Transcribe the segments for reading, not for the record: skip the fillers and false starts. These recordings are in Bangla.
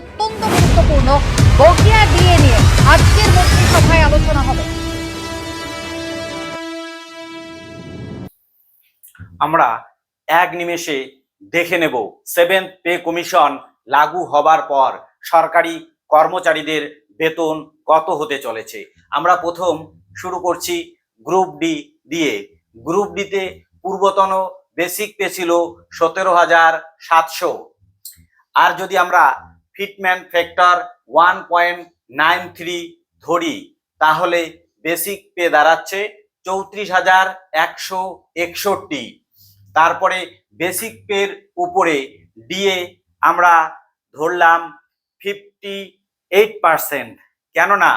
অত্যন্ত গুরুত্বপূর্ণ বকেয়া ডিএ নিয়ে আজকের মন্ত্রিসভায় আলোচনা হবে। আমরা এক নিমেষে দেখে নেব সেভেন্থ পে কমিশন লাগু হবার পর সরকারি কর্মচারীদের বেতন কত হতে চলেছে। আমরা প্রথম শুরু করছি গ্রুপ ডি দিয়ে। গ্রুপ ডিতে পূর্বতন বেসিক পে ছিল 17,700, আর যদি আমরা ফিটম্যান ফ্যাক্টর 1.93 ধরি তাহলে বেসিক পে দাঁড়াচ্ছে 34,161। তারপরে বেসিক পের উপরে ডিএ আমরা ধরলাম 58%, কেননা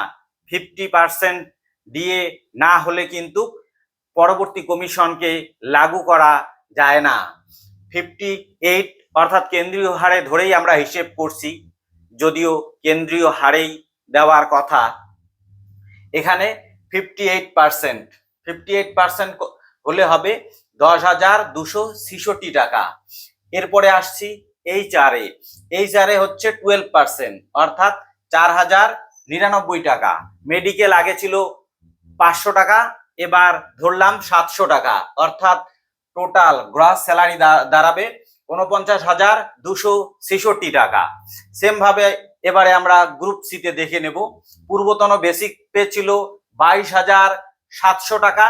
50% ডিএ না হলে কিন্তু পরবর্তী কমিশনকে লাগু করা যায় না। 58 অর্থাৎ কেন্দ্রীয় হারে ধরেই আমরা হিসেব করছি, যদিও কেন্দ্রীয় হারেই দেওয়ার কথা। এখানে 58% হলে হবে 10,266 টাকা। এরপরে আসছি এইচআরে হচ্ছে 12%, অর্থাৎ 4,099 টাকা। মেডিকেল আগে ছিল 500 টাকা, এবার ধরলাম 700 টাকা, অর্থাৎ টোটাল গ্রস স্যালারি দাঁড়াবে 49,266 টাকা। সেম ভাবে এবারে আমরা গ্রুপ সিতে দেখে নেব। পূর্বতন বেসিক পে ছিল 22,700 টাকা,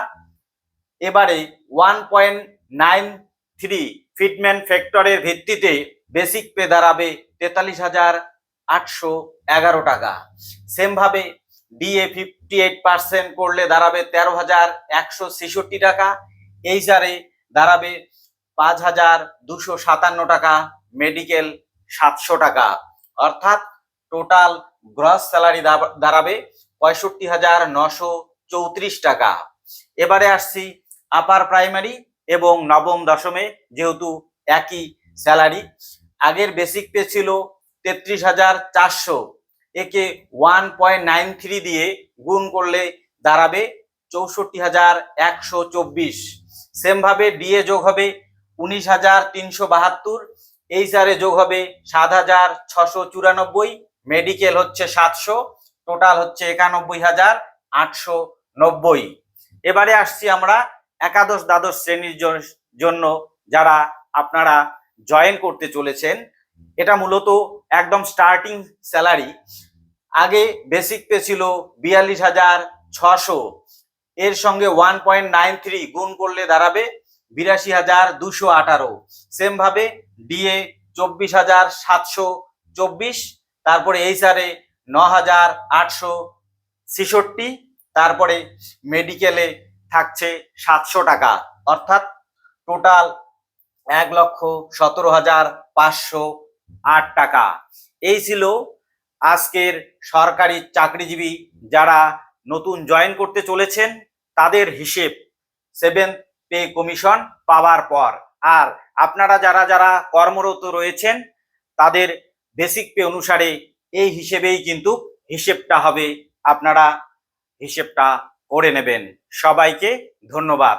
এবারে 1.93 ফিটম্যান ফ্যাক্টরের ভিত্তিতে বেসিক পে দাঁড়াবে 43,811 টাকা। সেম ভাবে ডিএ 58% করলে দাঁড়াবে 13,166 টাকা। এইচআরে দাঁড়াবে 5,257 টাকা, মেডিকেল 700 টাকা, অর্থাৎ টোটাল গ্রস স্যালারি দাঁড়াবে 65,934 টাকা। এবারে আসছি আপার প্রাইমারি এবং নবম দশমে, যেহেতু একই স্যালারি। আগের বেসিক পে ছিল 33,400, একে 1.93 দিয়ে গুণ করলে দাঁড়াবে 64,124। সেম ভাবে ডিএ যোগ হবে 19,372, এইচআরে যোগ হবে 7,694, মেডিকেল হচ্ছে 700, টোটাল হচ্ছে 91,890। এবারে আসছি আমরা একাদশ দ্বাদশ শ্রেণীর জন্য যারা আপনারা জয়েন করতে চলেছেন। এটা মূলত একদম স্টার্টিং স্যালারি। আগে বেসিক পে ছিল 42,600, এর সঙ্গে 1.93 গুণ করলে দাঁড়াবে 82,218। সেম ভাবে ডিএ 24,724, তারপরে এইচআরে 9,866, তারপরে মেডিকেলে থাকছে 700 টাকা, অর্থাৎ টোটাল 1,17,508 টাকা। এই ছিল আজকের সরকারি চাকরিজীবী যারা নতুন জয়েন করতে চলেছেন তাদের হিসেব সেভেন্থ পে কমিশন পাওয়ার পর। আর আপনারা যারা যারা কর্মরত রয়েছেন তাদের বেসিক পে অনুসারে এই হিসেবেই কিন্তু হিসেবটা হবে, আপনারা হিসেবটা করে নেবেন। সবাইকে ধন্যবাদ।